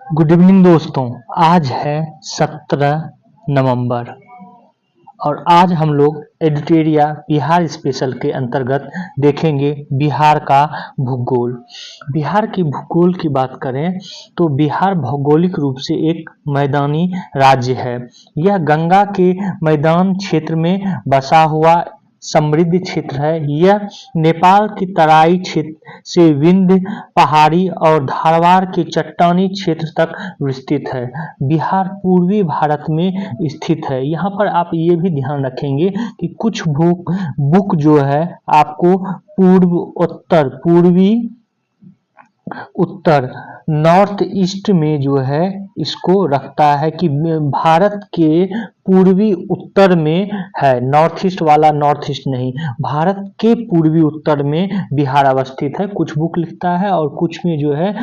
Good evening दोस्तों। आज है 17 नवंबर और आज हम लोग एडिटोरिया बिहार स्पेशल के अंतर्गत देखेंगे बिहार का भूगोल। बिहार की भूगोल की बात करें तो बिहार भौगोलिक रूप से एक मैदानी राज्य है। यह गंगा के मैदान क्षेत्र में बसा हुआ समृद्ध क्षेत्र है। यह नेपाल की तराई क्षेत्र से विंध्य पहाड़ी और धारवाड़ के चट्टानी क्षेत्र तक विस्तृत है। बिहार पूर्वी भारत में स्थित है। यहाँ पर आप ये भी ध्यान रखेंगे कि कुछ बुक जो है आपको पूर्वी उत्तर नॉर्थ ईस्ट में जो है इसको रखता है कि भारत के पूर्वी उत्तर में है। नॉर्थ ईस्ट वाला नॉर्थ ईस्ट नहीं, भारत के पूर्वी उत्तर में बिहार अवस्थित है। कुछ बुक लिखता है और कुछ में जो है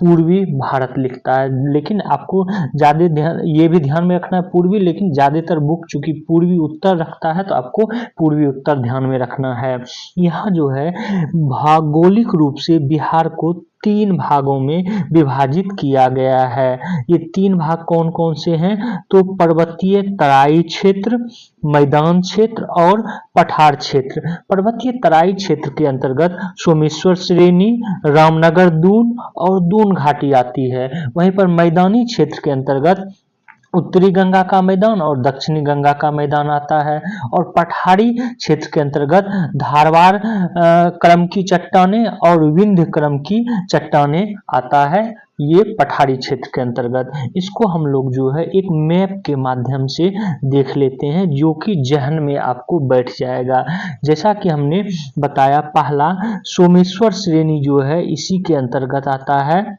पूर्वी भारत लिखता है, लेकिन आपको ज्यादा ध्यान ये भी ध्यान में रखना है पूर्वी, लेकिन ज्यादातर बुक चूंकि पूर्वी उत्तर रखता है तो आपको पूर्वी उत्तर ध्यान में रखना है। यहाँ जो है भौगोलिक रूप से बिहार को 3 भागों में विभाजित किया गया है। ये 3 भाग कौन कौन से हैं? तो पर्वतीय तराई क्षेत्र, मैदान क्षेत्र और पठार क्षेत्र। पर्वतीय तराई क्षेत्र के अंतर्गत सोमेश्वर श्रेणी, रामनगर दून और दून घाटी आती है। वहीं पर मैदानी क्षेत्र के अंतर्गत उत्तरी गंगा का मैदान और दक्षिणी गंगा का मैदान आता है। और पठारी क्षेत्र के अंतर्गत धारवाड़ क्रम की चट्टानें और विंध्य क्रम की चट्टानें आता है। ये पठारी क्षेत्र के अंतर्गत। इसको हम लोग जो है एक मैप के माध्यम से देख लेते हैं, जो कि जहन में आपको बैठ जाएगा। जैसा कि हमने बताया, पहला सोमेश्वर श्रेणी जो है इसी के अंतर्गत आता है।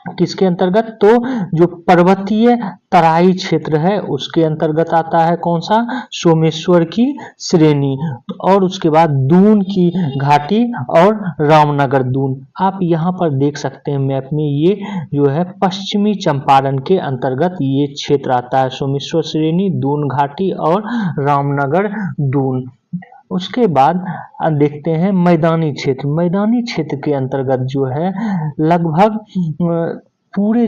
किसके अंतर्गत? तो जो पर्वतीय तराई क्षेत्र है उसके अंतर्गत आता है कौन सा? सोमेश्वर की श्रेणी। और उसके बाद दून की घाटी और रामनगर दून। आप यहाँ पर देख सकते हैं मैप में, ये जो है पश्चिमी चंपारण के अंतर्गत ये क्षेत्र आता है। सोमेश्वर श्रेणी, दून घाटी और रामनगर दून। उसके बाद देखते हैं मैदानी क्षेत्र। मैदानी क्षेत्र के अंतर्गत जो है लगभग पूरे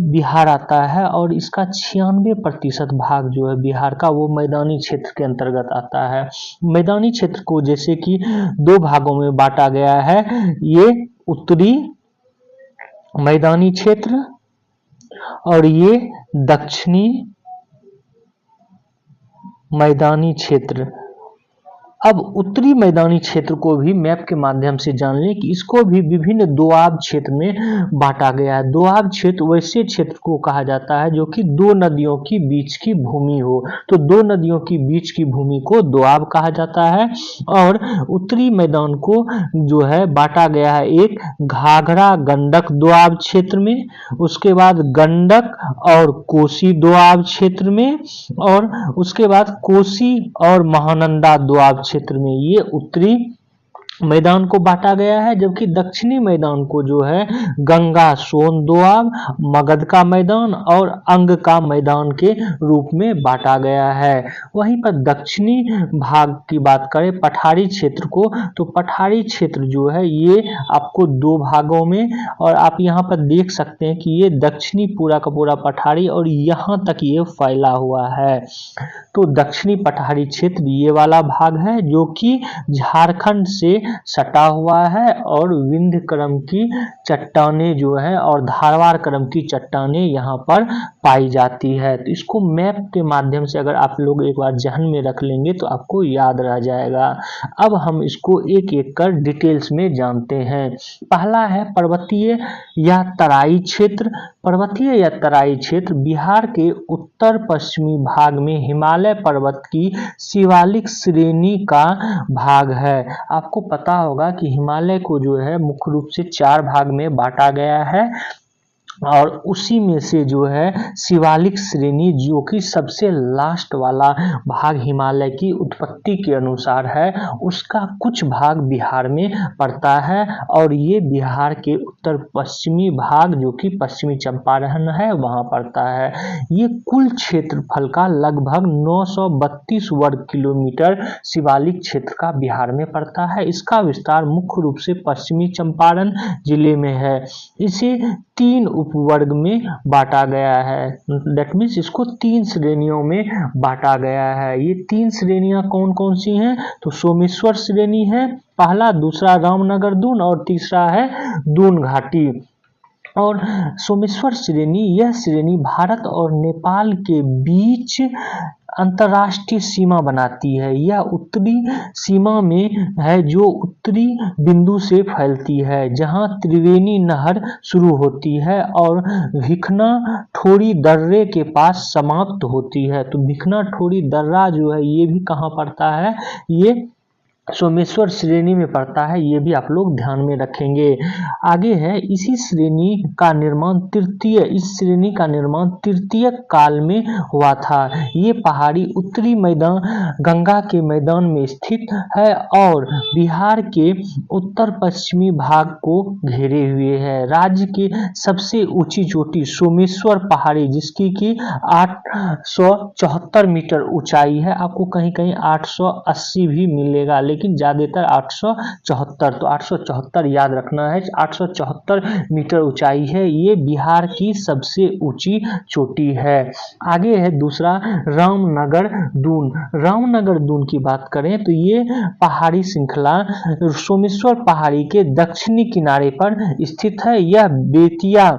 बिहार आता है और इसका 96% भाग जो है बिहार का वो मैदानी क्षेत्र के अंतर्गत आता है। मैदानी क्षेत्र को जैसे कि 2 भागों में बांटा गया है। ये उत्तरी मैदानी क्षेत्र और ये दक्षिणी मैदानी क्षेत्र। अब उत्तरी मैदानी क्षेत्र को भी मैप के माध्यम से जान लें कि इसको भी विभिन्न दोआब क्षेत्र में बांटा गया है। दोआब क्षेत्र वैसे क्षेत्र को कहा जाता है जो कि 2 नदियों की बीच की भूमि हो, तो 2 नदियों की बीच की भूमि को दोआब कहा जाता है। और उत्तरी मैदान को जो है बांटा गया है एक घाघरा गंडक दोआब क्षेत्र में, उसके बाद गंडक और कोसी दोआब क्षेत्र में, और उसके बाद कोसी और महानंदा दोआब क्षेत्र में। ये उत्तरी मैदान को बांटा गया है। जबकि दक्षिणी मैदान को जो है गंगा सोन दोआब, मगध का मैदान और अंग का मैदान के रूप में बांटा गया है। वहीं पर दक्षिणी भाग की बात करें पठारी क्षेत्र को, तो पठारी क्षेत्र जो है ये आपको 2 भागों में, और आप यहाँ पर देख सकते हैं कि ये दक्षिणी पूरा का पूरा पठारी और यहाँ तक ये फैला हुआ है। तो दक्षिणी पठारी क्षेत्र ये वाला भाग है जो कि झारखंड से सटा हुआ है और विंध्य क्रम की चट्टानें जो है और धारवाड़ क्रम की चट्टानें यहाँ पर पाई जाती है। तो इसको मैप के माध्यम से अगर आप लोग एक बार जहन में रख लेंगे तो आपको याद रह जाएगा। अब हम इसको एक एक कर डिटेल्स में जानते हैं। पहला है पर्वतीय या तराई क्षेत्र। पर्वतीय या तराई क्षेत्र बिहार के उत्तर पश्चिमी भाग में हिमालय पर्वत की शिवालिक श्रेणी का भाग है। आपको पता होगा कि हिमालय को जो है मुख्य रूप से 4 भाग में बांटा गया है और उसी में से जो है शिवालिक श्रेणी जो कि सबसे लास्ट वाला भाग हिमालय की उत्पत्ति के अनुसार है, उसका कुछ भाग बिहार में पड़ता है और ये बिहार के उत्तर पश्चिमी भाग जो कि पश्चिमी चंपारण है वहां पड़ता है। ये कुल क्षेत्रफल का लगभग 932 वर्ग किलोमीटर शिवालिक क्षेत्र का बिहार में पड़ता है। इसका विस्तार मुख्य रूप से पश्चिमी चंपारण जिले में है। इसे 3 उपवर्ग में बांटा गया है। दैट मीन्स इसको 3 श्रेणियों में बांटा गया है। ये 3 श्रेणियां कौन कौन सी हैं? तो सोमेश्वर श्रेणी है पहला, दूसरा रामनगर दून और तीसरा है दून घाटी। और सोमेश्वर श्रेणी, यह श्रेणी भारत और नेपाल के बीच अंतर्राष्ट्रीय सीमा बनाती है। यह उत्तरी सीमा में है जो उत्तरी बिंदु से फैलती है, जहां त्रिवेणी नहर शुरू होती है और भिखना ठोरी दर्रे के पास समाप्त होती है। तो भिखना ठोरी दर्रा जो है ये भी कहाँ पड़ता है? ये सोमेश्वर श्रेणी में पड़ता है। ये भी आप लोग ध्यान में रखेंगे। आगे है इसी श्रेणी का निर्माण इस श्रेणी का निर्माण तृतीय काल में हुआ था। ये पहाड़ी उत्तरी मैदान गंगा के मैदान में स्थित है और बिहार के उत्तर पश्चिमी भाग को घेरे हुए है। राज्य की सबसे ऊंची चोटी सोमेश्वर पहाड़ी, जिसकी की 874 मीटर ऊंचाई है। आपको कहीं कहीं 880 भी मिलेगा, लेकिन ज्यादातर 874, तो 874 याद रखना है। 874 मीटर ऊंचाई है। ये बिहार की सबसे ऊंची चोटी है। आगे है दूसरा रामनगर दून। रामनगर दून की बात करें तो ये पहाड़ी श्रृंखला सोमेश्वर पहाड़ी के दक्षिणी किनारे पर स्थित है। यह बेतिया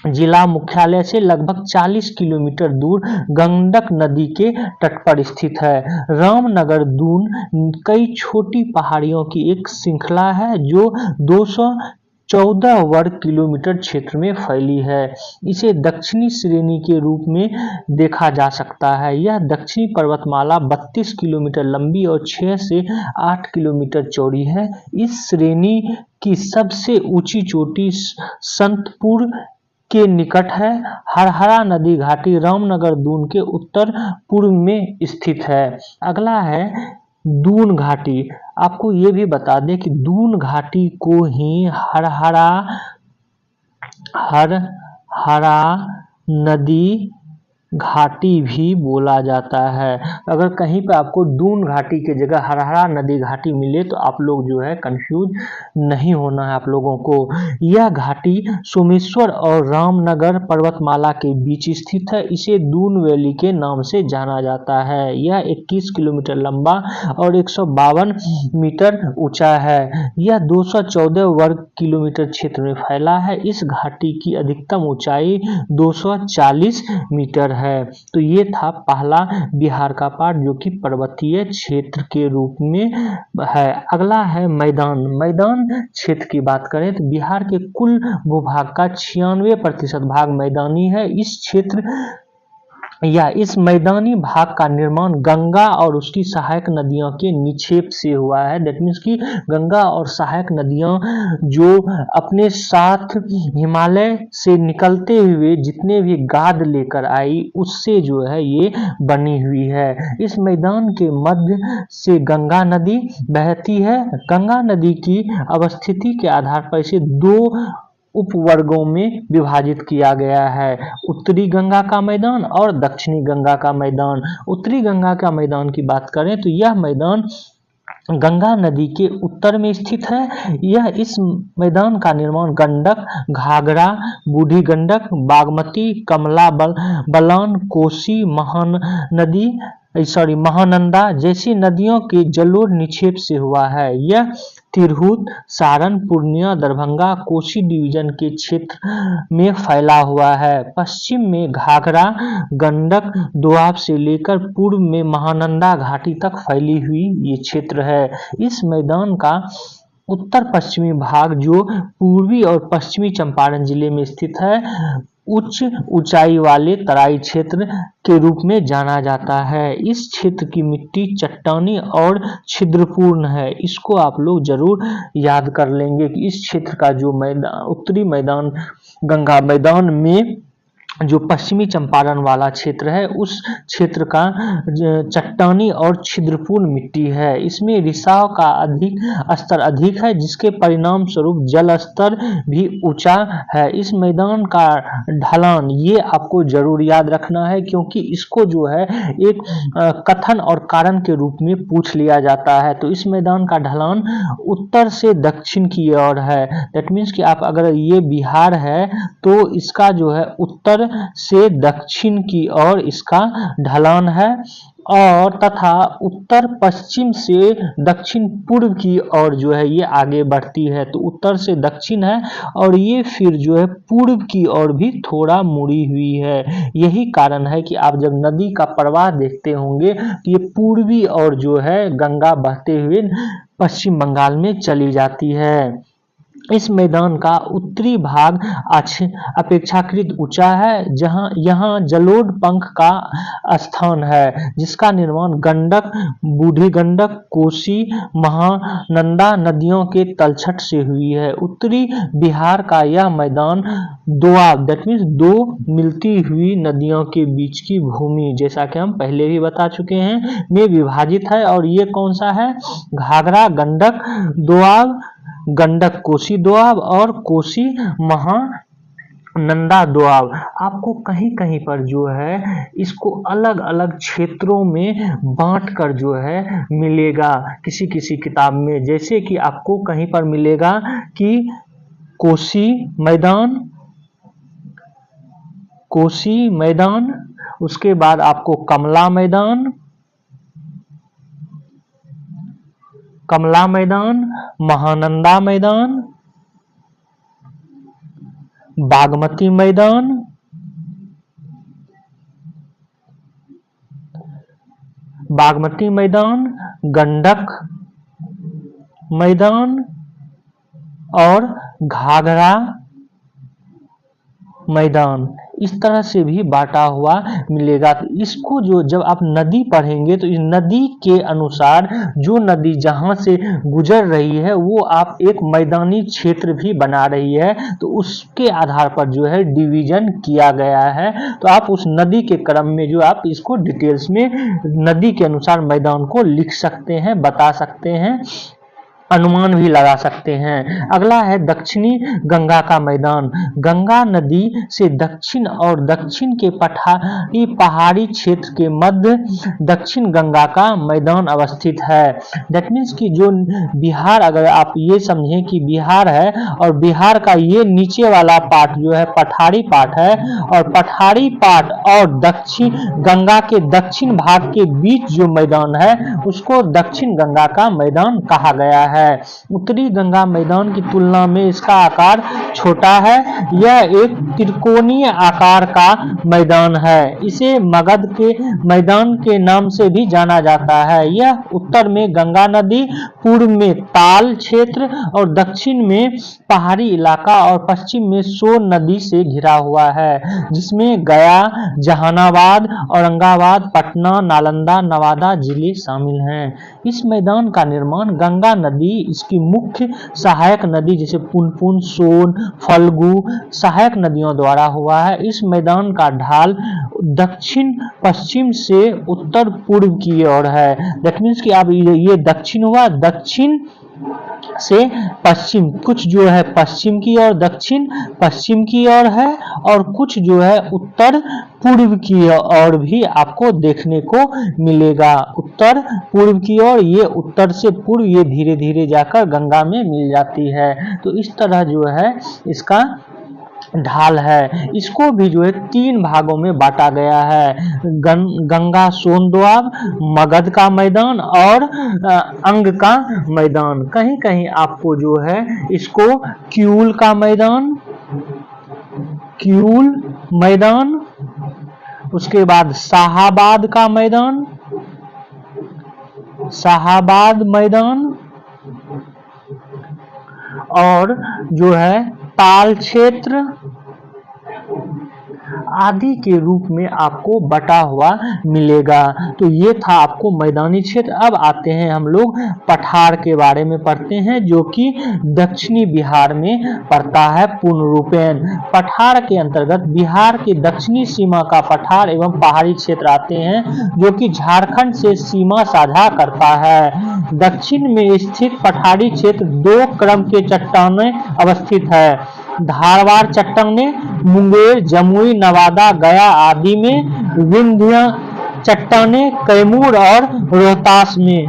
जिला मुख्यालय से लगभग 40 किलोमीटर दूर गंडक नदी के तट पर स्थित है। रामनगर दून कई छोटी पहाड़ियों की एक श्रृंखला है जो 214 वर्ग किलोमीटर क्षेत्र में फैली है। इसे दक्षिणी श्रेणी के रूप में देखा जा सकता है। यह दक्षिणी पर्वतमाला 32 किलोमीटर लंबी और 6 से 8 किलोमीटर चौड़ी है। इस श्रेणी की सबसे ऊंची चोटी संतपुर के निकट है। हरहरा नदी घाटी रामनगर दून के उत्तर पूर्व में स्थित है। अगला है दून घाटी। आपको ये भी बता दें कि दून घाटी को ही हरहरा नदी घाटी भी बोला जाता है। अगर कहीं पे आपको दून घाटी की जगह हरहरा नदी घाटी मिले तो आप लोग जो है कंफ्यूज नहीं होना है आप लोगों को। यह घाटी सोमेश्वर और रामनगर पर्वतमाला के बीच स्थित है। इसे दून वैली के नाम से जाना जाता है। यह 21 किलोमीटर लंबा और 152 मीटर ऊंचा है। यह 214 वर्ग किलोमीटर क्षेत्र में फैला है। इस घाटी की अधिकतम ऊंचाई 240 मीटर है। तो ये था पहला बिहार का पार्ट जो कि पर्वतीय क्षेत्र के रूप में है। अगला है मैदान क्षेत्र की बात करें तो बिहार के कुल भूभाग का 96% भाग मैदानी है। इस क्षेत्र या इस मैदानी भाग का निर्माण गंगा और उसकी सहायक नदियों के निक्षेप से हुआ है। दैट मीन्स कि गंगा और सहायक नदियां जो अपने साथ हिमालय से निकलते हुए जितने भी गाद लेकर आई उससे जो है ये बनी हुई है। इस मैदान के मध्य से गंगा नदी बहती है। गंगा नदी की अवस्थिति के आधार पर इसे 2 उपवर्गों में विभाजित किया गया है, उत्तरी गंगा का मैदान और दक्षिणी गंगा का मैदान। उत्तरी गंगा का मैदान की बात करें तो यह मैदान गंगा नदी के उत्तर में स्थित है। इस मैदान का निर्माण गंडक, घाघरा, बूढ़ी गंडक, बागमती, कमला बलान, कोसी, महानंदा जैसी नदियों के जलोढ़ निक्षेप से हुआ है। यह तिरहुत, सारण, पूर्णिया, दरभंगा, कोसी डिवीजन के क्षेत्र में फैला हुआ है। पश्चिम में घाघरा गंडक दोआब से लेकर पूर्व में महानंदा घाटी तक फैली हुई ये क्षेत्र है। इस मैदान का उत्तर पश्चिमी भाग जो पूर्वी और पश्चिमी चंपारण जिले में स्थित है उच्च ऊंचाई वाले तराई क्षेत्र के रूप में जाना जाता है। इस क्षेत्र की मिट्टी चट्टानी और छिद्रपूर्ण है। इसको आप लोग जरूर याद कर लेंगे कि इस क्षेत्र का जो मैदान उत्तरी मैदान गंगा मैदान में जो पश्चिमी चंपारण वाला क्षेत्र है उस क्षेत्र का चट्टानी और छिद्रपूर्ण मिट्टी है। इसमें रिसाव का स्तर अधिक है, जिसके परिणाम स्वरूप जल स्तर भी ऊंचा है। इस मैदान का ढलान ये आपको जरूर याद रखना है, क्योंकि इसको जो है एक कथन और कारण के रूप में पूछ लिया जाता है। तो इस मैदान का ढलान उत्तर से दक्षिण की ओर है। दैट मीन्स कि आप अगर ये बिहार है तो इसका जो है उत्तर से दक्षिण की ओर इसका ढलान है, और तथा उत्तर पश्चिम से दक्षिण पूर्व की ओर जो है ये आगे बढ़ती है। तो उत्तर से दक्षिण है और ये फिर जो है पूर्व की ओर भी थोड़ा मुड़ी हुई है। यही कारण है कि आप जब नदी का प्रवाह देखते होंगे तो ये पूर्वी ओर जो है गंगा बहते हुए पश्चिम बंगाल में चली जाती है। इस मैदान का उत्तरी भाग अपेक्षाकृत ऊंचा है, जहां यहाँ जलोढ़ पंख का स्थान है, जिसका निर्माण गंडक, बूढ़ी गंडक, कोसी, महानंदा नदियों के तलछट से हुई है। उत्तरी बिहार का यह मैदान दोआब, दैट मीन्स दो मिलती हुई नदियों के बीच की भूमि, जैसा कि हम पहले भी बता चुके हैं, में विभाजित है। और ये कौन सा है? घाघरा गंडक दोआब, गंडक कोसी दोआब और कोसी महानंदा दोआब। आपको कहीं कहीं पर जो है इसको अलग अलग क्षेत्रों में बांट कर जो है मिलेगा किसी किसी किताब में। जैसे कि आपको कहीं पर मिलेगा कि कोसी मैदान, उसके बाद आपको कमला मैदान, महानंदा मैदान, बागमती मैदान, गंडक मैदान और घाघरा मैदान, इस तरह से भी बांटा हुआ मिलेगा। तो इसको जो जब आप नदी पढ़ेंगे तो इस नदी के अनुसार जो नदी जहां से गुजर रही है वो आप एक मैदानी क्षेत्र भी बना रही है, तो उसके आधार पर जो है डिवीजन किया गया है। तो आप उस नदी के क्रम में जो आप इसको डिटेल्स में नदी के अनुसार मैदान को लिख सकते हैं, बता सकते हैं, अनुमान भी लगा सकते हैं। अगला है दक्षिणी गंगा का मैदान। गंगा नदी से दक्षिण और दक्षिण के पहाड़ी क्षेत्र के मध्य दक्षिण गंगा का मैदान अवस्थित है। दैट मीन्स कि जो बिहार, अगर आप ये समझें कि बिहार है और बिहार का ये नीचे वाला पार्ट जो है पठारी पार्ट है, और पठारी पार्ट और दक्षिण गंगा के दक्षिण भाग के बीच जो मैदान है उसको दक्षिण गंगा का मैदान कहा गया है। उत्तरी गंगा मैदान की तुलना में इसका आकार छोटा है। यह एक त्रिकोणीय आकार का मैदान है। इसे मगध के मैदान के नाम से भी जाना जाता है। यह उत्तर में गंगा नदी, पूर्व में ताल क्षेत्र और दक्षिण में पहाड़ी इलाका और पश्चिम में सोन नदी से घिरा हुआ है, जिसमें गया, जहानाबाद, औरंगाबाद, पटना, नालंदा, नवादा जिले शामिल हैं। इस मैदान का निर्माण गंगा नदी, इसकी मुख्य सहायक नदी जैसे पुनपुन, सोन, फल्गु सहायक नदियों द्वारा हुआ है। इस मैदान का ढाल दक्षिण पश्चिम से उत्तर पूर्व की ओर है। दैट मीन्स कि अब ये दक्षिण हुआ, दक्षिण से पश्चिम, कुछ जो है पश्चिम की ओर, दक्षिण पश्चिम की ओर है, और कुछ जो है उत्तर पूर्व की ओर भी आपको देखने को मिलेगा। उत्तर पूर्व की ओर, ये उत्तर से पूर्व ये धीरे धीरे जाकर गंगा में मिल जाती है। तो इस तरह जो है इसका ढाल है। इसको भी जो है 3 भागों में बांटा गया है, गंगा सोन दोआब, मगध का मैदान और अंग का मैदान। कहीं कहीं आपको जो है इसको क्यूल का मैदान, उसके बाद शाहाबाद का मैदान और जो है ताल क्षेत्र आदि के रूप में आपको बटा हुआ मिलेगा। तो ये था आपको मैदानी क्षेत्र। अब आते हैं हम लोग पठार के बारे में पढ़ते हैं, जो कि दक्षिणी बिहार में पड़ता है पूर्ण रूपेण। पठार के अंतर्गत बिहार के दक्षिणी सीमा का पठार एवं पहाड़ी क्षेत्र आते हैं, जो कि झारखंड से सीमा साझा करता है। दक्षिण में स्थित पठारी क्षेत्र 2 क्रम के चट्टानें अवस्थित है। धारवाड़ चट्टानें मुंगेर, जमुई, नवादा, गया आदि में, विंध्य चट्टानें कैमूर और रोहतास में।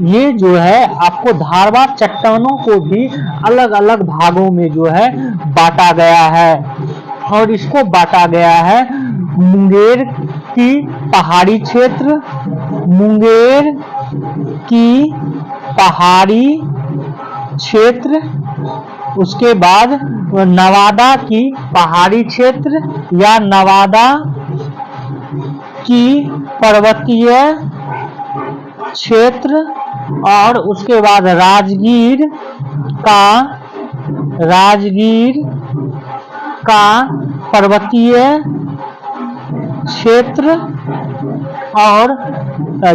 ये जो है आपको धारवाड़ चट्टानों को भी अलग अलग भागों में जो है बांटा गया है, और इसको बांटा गया है मुंगेर की पहाड़ी क्षेत्र, मुंगेर की पहाड़ी क्षेत्र, उसके बाद नवादा की पहाड़ी क्षेत्र या नवादा की पर्वतीय क्षेत्र, और उसके बाद राजगीर का पर्वतीय क्षेत्र, और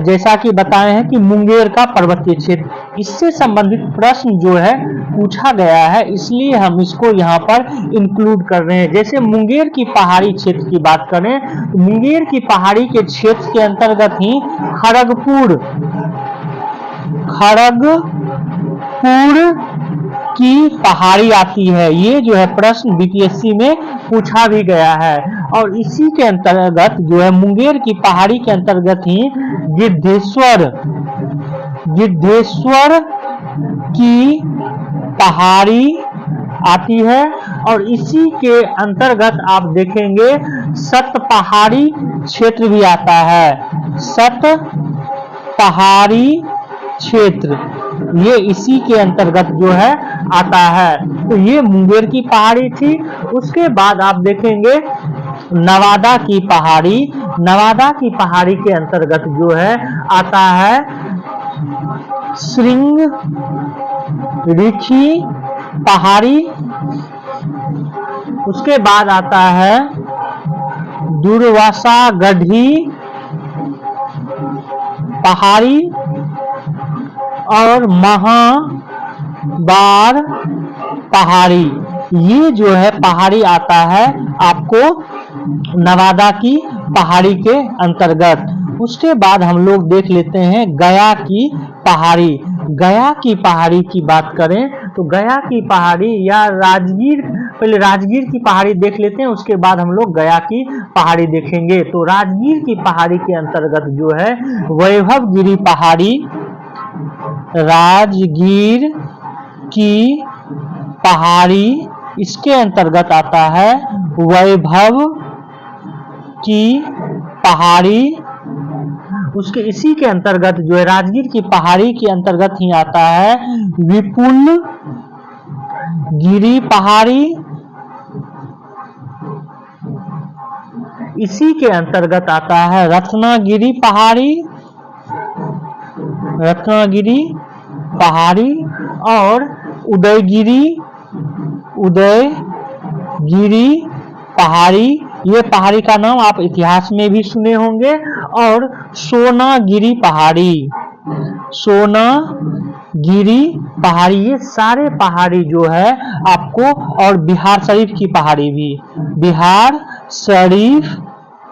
जैसा कि बताए हैं कि मुंगेर का पर्वतीय क्षेत्र। इससे संबंधित प्रश्न जो है पूछा गया है, इसलिए हम इसको यहाँ पर इंक्लूड कर रहे हैं। जैसे मुंगेर की पहाड़ी क्षेत्र की बात करें तो मुंगेर की पहाड़ी के क्षेत्र के अंतर्गत ही खड़गपुर की पहाड़ी आती है। ये जो है प्रश्न बीपीएससी में पूछा भी गया है। और इसी के अंतर्गत जो है मुंगेर की पहाड़ी के अंतर्गत ही गिद्धेश्वर की पहाड़ी आती है, और इसी के अंतर्गत आप देखेंगे सतपहाड़ी क्षेत्र भी आता है। सतपहाड़ी क्षेत्र ये इसी के अंतर्गत जो है आता है। तो ये मुंगेर की पहाड़ी थी। उसके बाद आप देखेंगे नवादा की पहाड़ी के अंतर्गत जो है आता है श्रृंगरिखी पहाड़ी। उसके बाद आता है दुर्वासा गढ़ी पहाड़ी और महाबार पहाड़ी। ये जो है पहाड़ी आता है आपको नवादा की पहाड़ी के अंतर्गत। उसके बाद हम लोग देख लेते हैं गया की पहाड़ी। गया की पहाड़ी की बात करें तो गया की पहाड़ी या राजगीर, पहले राजगीर की पहाड़ी देख लेते हैं, उसके बाद हम लोग गया की पहाड़ी देखेंगे। तो राजगीर की पहाड़ी के अंतर्गत जो है वैभवगिरी पहाड़ी, राजगीर की पहाड़ी इसके अंतर्गत आता है वैभव की पहाड़ी। उसके इसी के अंतर्गत जो है राजगीर की पहाड़ी के अंतर्गत ही आता है विपुल गिरी पहाड़ी। इसी के अंतर्गत आता है रत्नागिरी पहाड़ी और उदयगिरी पहाड़ी। ये पहाड़ी का नाम आप इतिहास में भी सुने होंगे। और सोनागिरी पहाड़ी, ये सारे पहाड़ी जो है आपको, और बिहार शरीफ की पहाड़ी भी, बिहार शरीफ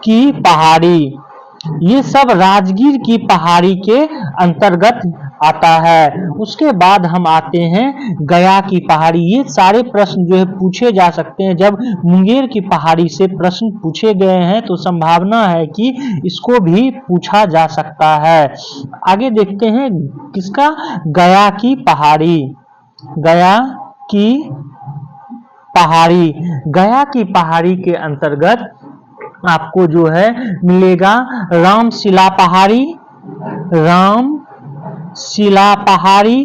की पहाड़ी, ये सब राजगीर की पहाड़ी के अंतर्गत आता है। उसके बाद हम आते हैं गया की पहाड़ी। ये सारे प्रश्न जो है पूछे जा सकते हैं। जब मुंगेर की पहाड़ी से प्रश्न पूछे गए हैं तो संभावना है कि इसको भी पूछा जा सकता है। आगे देखते हैं किसका, गया की पहाड़ी। गया की पहाड़ी के अंतर्गत आपको जो है मिलेगा रामशिला पहाड़ी।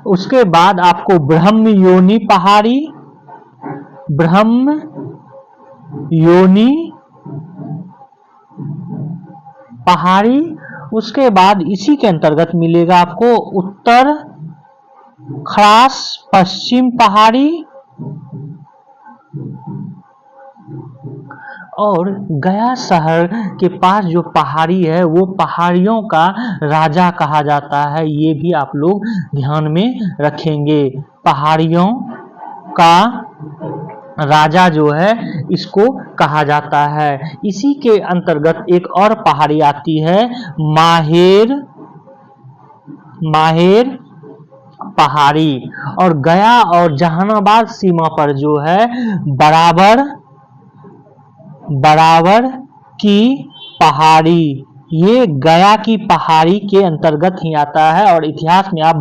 उसके बाद आपको ब्रह्मयोनी पहाड़ी। उसके बाद इसी के अंतर्गत मिलेगा आपको उत्तर खास पश्चिम पहाड़ी। और गया शहर के पास जो पहाड़ी है वो पहाड़ियों का राजा कहा जाता है, ये भी आप लोग ध्यान में रखेंगे। पहाड़ियों का राजा जो है इसको कहा जाता है। इसी के अंतर्गत एक और पहाड़ी आती है माहेर पहाड़ी, और गया और जहानाबाद सीमा पर जो है बराबर की पहाड़ी, ये गया की पहाड़ी के अंतर्गत ही आता है। और इतिहास में आप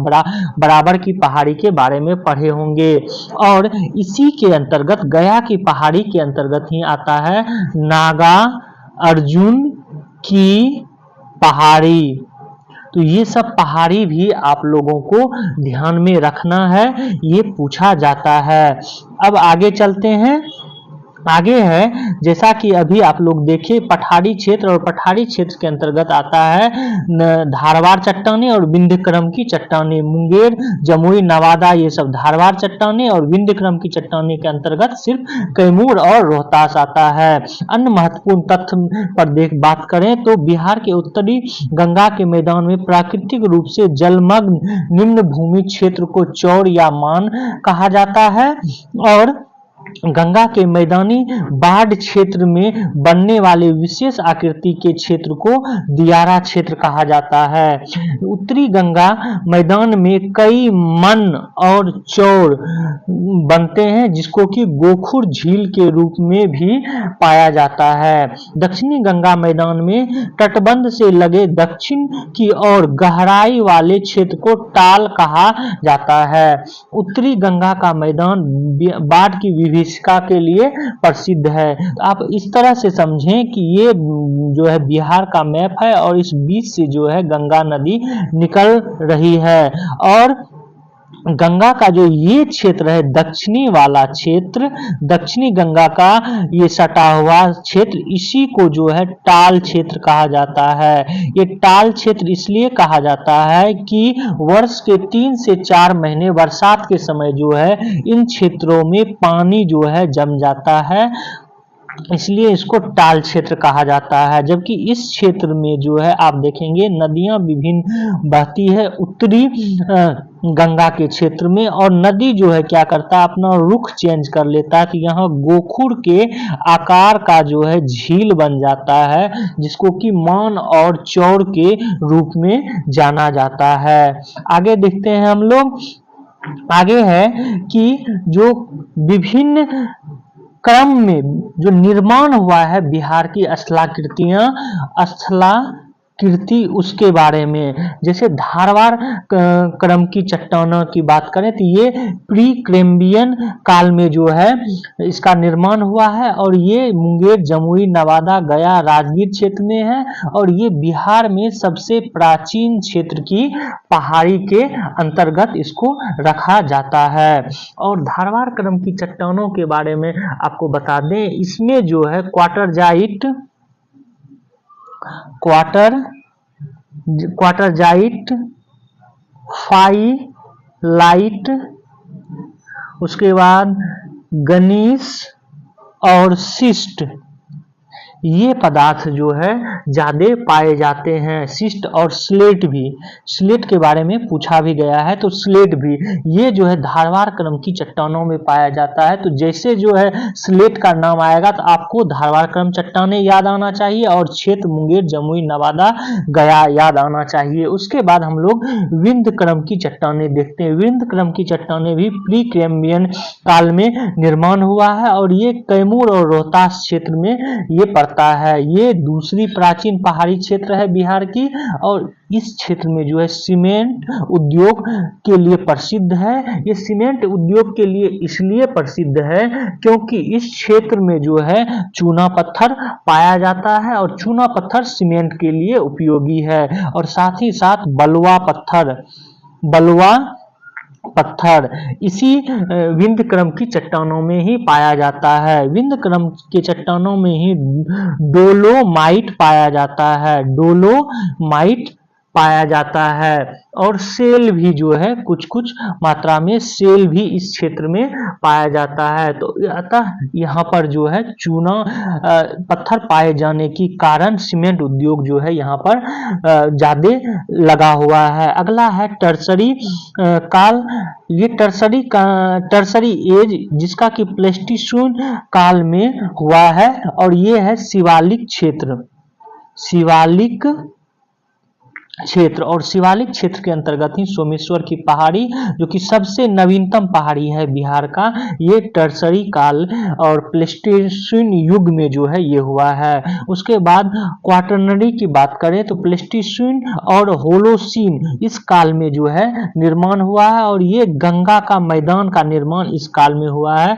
बराबर की पहाड़ी के बारे में पढ़े होंगे। और इसी के अंतर्गत गया की पहाड़ी के अंतर्गत ही आता है नागा अर्जुन की पहाड़ी। तो ये सब पहाड़ी भी आप लोगों को ध्यान में रखना है, ये पूछा जाता है। अब आगे चलते हैं। आगे है, जैसा कि अभी आप लोग देखें, पठारी क्षेत्र, और पठारी क्षेत्र के अंतर्गत आता है धारवाड़ चट्टानें और विंध्यक्रम की चट्टानें। मुंगेर, जमुई, नवादा ये सब धारवाड़ चट्टानें, और विंध्यक्रम की चट्टानें के अंतर्गत सिर्फ कैमूर और रोहतास आता है। अन्य महत्वपूर्ण तथ्य पर बात करें तो बिहार के उत्तरी गंगा के मैदान में प्राकृतिक रूप से जलमग्न निम्न भूमि क्षेत्र को चौड़ या मान कहा जाता है, और गंगा के मैदानी बाढ़ क्षेत्र में बनने वाले विशेष आकृति के क्षेत्र को दियारा क्षेत्र कहा जाता है। उत्तरी गंगा मैदान में कई मन और चौड़ बनते हैं, जिसको कि गोखुर झील के रूप में भी पाया जाता है। दक्षिणी गंगा मैदान में तटबंध से लगे दक्षिण की ओर गहराई वाले क्षेत्र को टाल कहा जाता है। उत्तरी गंगा का मैदान बाढ़ की विभीषिका के लिए प्रसिद्ध है। तो आप इस तरह से समझें कि ये जो है बिहार का मैप है, और इस बीच से जो है गंगा नदी निकल रही है, और गंगा का जो ये क्षेत्र है दक्षिणी वाला क्षेत्र, दक्षिणी गंगा का ये सटा हुआ क्षेत्र, इसी को जो है टाल क्षेत्र कहा जाता है। ये टाल क्षेत्र इसलिए कहा जाता है कि वर्ष के 3 से 4 महीने बरसात के समय जो है इन क्षेत्रों में पानी जो है जम जाता है, इसलिए इसको टाल क्षेत्र कहा जाता है। जबकि इस क्षेत्र में जो है आप देखेंगे नदियां विभिन्न बहती है उत्तरी गंगा के क्षेत्र में, और नदी जो है क्या करता है अपना रुख चेंज कर लेता है, तो यहाँ गोखुर के आकार का जो है झील बन जाता है, जिसको कि मान और चौड़ के रूप में जाना जाता है। आगे देखते हैं हम लोग। आगे है कि जो विभिन्न क्रम में जो निर्माण हुआ है बिहार की स्थलाकृति उसके बारे में। जैसे धारवाड़ क्रम की चट्टानों की बात करें तो ये प्री कैम्ब्रियन काल में जो है इसका निर्माण हुआ है, और ये मुंगेर, जमुई, नवादा, गया, राजगीर क्षेत्र में है, और ये बिहार में सबसे प्राचीन क्षेत्र की पहाड़ी के अंतर्गत इसको रखा जाता है। और धारवाड़ क्रम की चट्टानों के बारे में आपको बता दें, इसमें जो है क्वार्टरजाइट, फाइलाइट, उसके बाद गनीस और सिस्ट, ये पदार्थ जो है ज्यादा पाए जाते हैं। सिस्ट और स्लेट भी, स्लेट के बारे में पूछा भी गया है, तो स्लेट भी ये जो है धारवाड़ क्रम की चट्टानों में पाया जाता है। तो जैसे जो है स्लेट का नाम आएगा तो आपको धारवाड़ क्रम चट्टानें याद आना चाहिए, और क्षेत्र मुंगेर, जमुई, नवादा, गया याद आना चाहिए। उसके बाद हम लोग विंध्य क्रम की चट्टानें देखते हैं। विंध्य क्रम की चट्टानें भी प्री कैम्ब्रियन काल में निर्माण हुआ है, और ये कैमूर और रोहतास क्षेत्र में ये पड़ता है। ये दूसरी प्राचीन पहाड़ी क्षेत्र है बिहार की, और इस क्षेत्र में जो है सीमेंट उद्योग के लिए प्रसिद्ध है। ये सीमेंट उद्योग के लिए इसलिए प्रसिद्ध है क्योंकि इस क्षेत्र में जो है चूना पत्थर पाया जाता है, और चूना पत्थर सीमेंट के लिए उपयोगी है, और साथ ही साथ बलुआ पत्थर इसी विंध्य क्रम की चट्टानों में ही पाया जाता है। विंध्य क्रम के चट्टानों में ही डोलोमाइट पाया जाता है। डोलोमाइट पाया जाता है और सेल भी जो है कुछ कुछ मात्रा में सेल भी इस क्षेत्र में पाया जाता है। तो अतः यहाँ पर जो है चूना पत्थर पाए जाने के कारण सीमेंट उद्योग जो है यहाँ पर ज्यादा लगा हुआ है। अगला है टर्सरी काल। ये टर्सरी एज जिसका कि प्लेस्टोसीन काल में हुआ है और ये है शिवालिक क्षेत्र और शिवालिक क्षेत्र के अंतर्गत ही सोमेश्वर की पहाड़ी जो कि सबसे नवीनतम पहाड़ी है बिहार का, ये टर्सरी काल और प्लेस्टोसीन युग में जो है ये हुआ है। उसके बाद क्वाटरनरी की बात करें तो प्लेस्टोसीन और होलोसीन इस काल में जो है निर्माण हुआ है और ये गंगा का मैदान का निर्माण इस काल में हुआ है।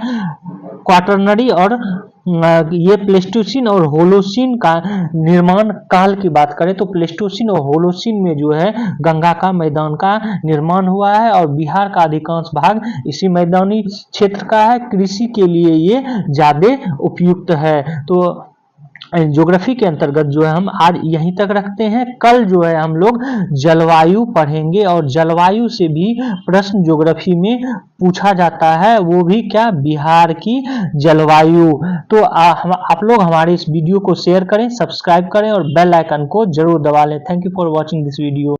क्वाटरनरी और ये प्लेस्टोसीन और होलोसीन का निर्माण काल की बात करें तो प्लेस्टोसीन और होलोसीन में जो है गंगा का मैदान का निर्माण हुआ है और बिहार का अधिकांश भाग इसी मैदानी क्षेत्र का है। कृषि के लिए ये ज्यादा उपयुक्त है। तो ज्योग्राफी के अंतर्गत जो है हम आज यहीं तक रखते हैं। कल जो है हम लोग जलवायु पढ़ेंगे और जलवायु से भी प्रश्न ज्योग्राफी में पूछा जाता है, वो भी क्या, बिहार की जलवायु। तो आप लोग हमारे इस वीडियो को शेयर करें, सब्सक्राइब करें और बेल आइकन को जरूर दबा लें। Thank you for watching this video.